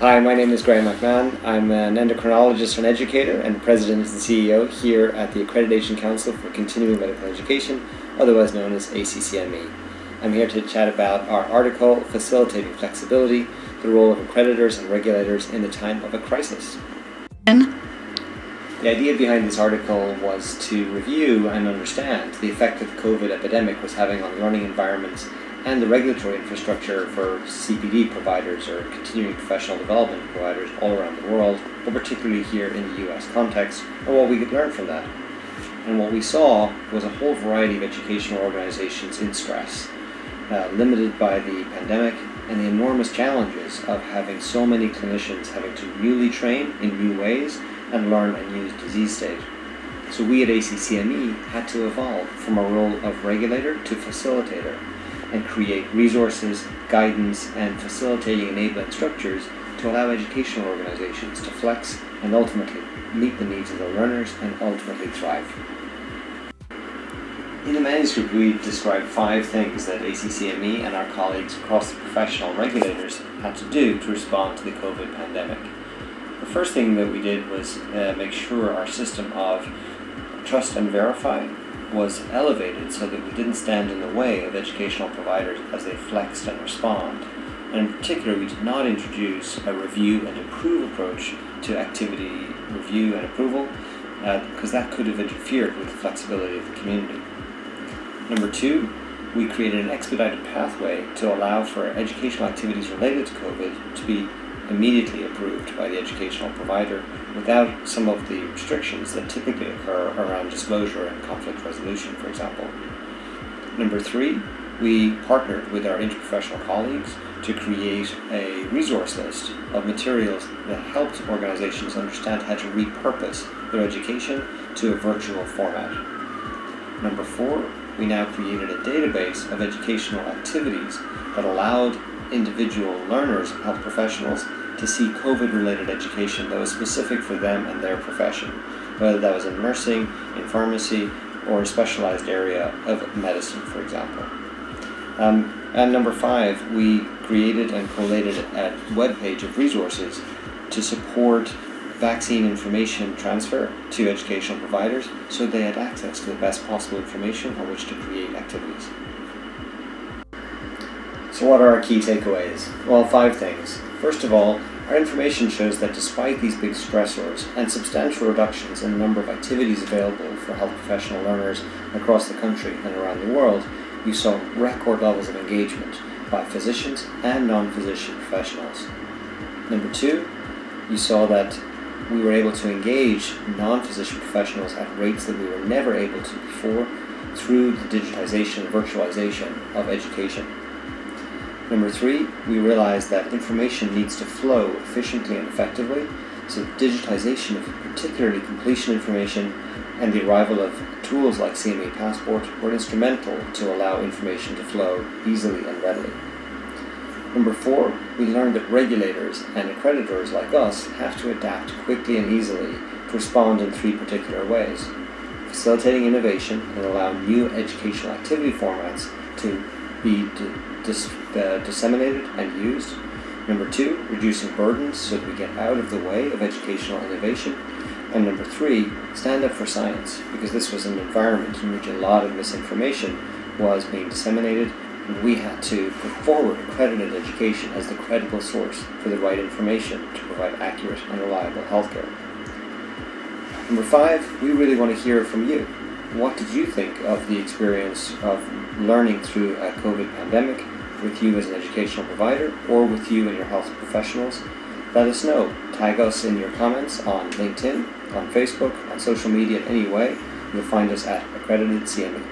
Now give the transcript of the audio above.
Hi, my name is McMahon. I'm an endocrinologist and educator and president and CEO here at the Accreditation Council for Continuing Medical Education, otherwise known as ACCME. I'm here to chat about our article, Facilitating Flexibility, the role of accreditors and regulators in the time of a crisis. The idea behind this article was to review and understand the effect that the COVID epidemic was having on learning environments and the regulatory infrastructure for CPD providers or continuing professional development providers all around the world, but particularly here in the US context, and what we could learn from that. And what we saw was a whole variety of educational organizations in stress, limited by the pandemic and the enormous challenges of having so many clinicians having to newly train in new ways and learn a new disease state. So we at ACCME had to evolve from a role of regulator to facilitator and create resources, guidance, and facilitating enabling structures to allow educational organizations to flex and ultimately meet the needs of their learners and ultimately thrive. In the manuscript, we described 5 things that ACCME and our colleagues across the professional regulators had to do to respond to the COVID pandemic. The first thing that we did was make sure our system of trust and verify was elevated so that we didn't stand in the way of educational providers as they flexed and respond. And in particular, we did not introduce a review and approve approach to activity review and approval because that could have interfered with the flexibility of the community. Number 2, we created an expedited pathway to allow for educational activities related to COVID to be immediately approved by the educational provider without some of the restrictions that typically occur around disclosure and conflict resolution, for example. Number 3, we partnered with our interprofessional colleagues to create a resource list of materials that helped organizations understand how to repurpose their education to a virtual format. Number 4, we now created a database of educational activities that allowed individual learners and health professionals to see COVID-related education that was specific for them and their profession, whether that was in nursing, in pharmacy, or a specialized area of medicine, for example. And number 5, we created and collated a webpage of resources to support vaccine information transfer to educational providers so they had access to the best possible information on which to create activities. So what are our key takeaways? Well, 5 things. First of all, our information shows that despite these big stressors and substantial reductions in the number of activities available for health professional learners across the country and around the world, you saw record levels of engagement by physicians and non-physician professionals. Number 2, you saw that we were able to engage non-physician professionals at rates that we were never able to before through the digitization and virtualization of education. Number 3, we realized that information needs to flow efficiently and effectively, so digitization of particularly completion information and the arrival of tools like CME Passport were instrumental to allow information to flow easily and readily. Number 4, we learned that regulators and accreditors like us have to adapt quickly and easily to respond in 3 particular ways: facilitating innovation and allowing new educational activity formats to be disseminated and used. Number 2, reducing burdens so that we get out of the way of educational innovation. And number 3, stand up for science, because this was an environment in which a lot of misinformation was being disseminated, and we had to put forward accredited education as the credible source for the right information to provide accurate and reliable healthcare. Number 5, we really want to hear from you. What did you think of the experience of learning through a COVID pandemic with you as an educational provider or with you and your health professionals? Let us know. Tag us in your comments on LinkedIn, on Facebook, on social media in any way. You'll find us at Accredited CME.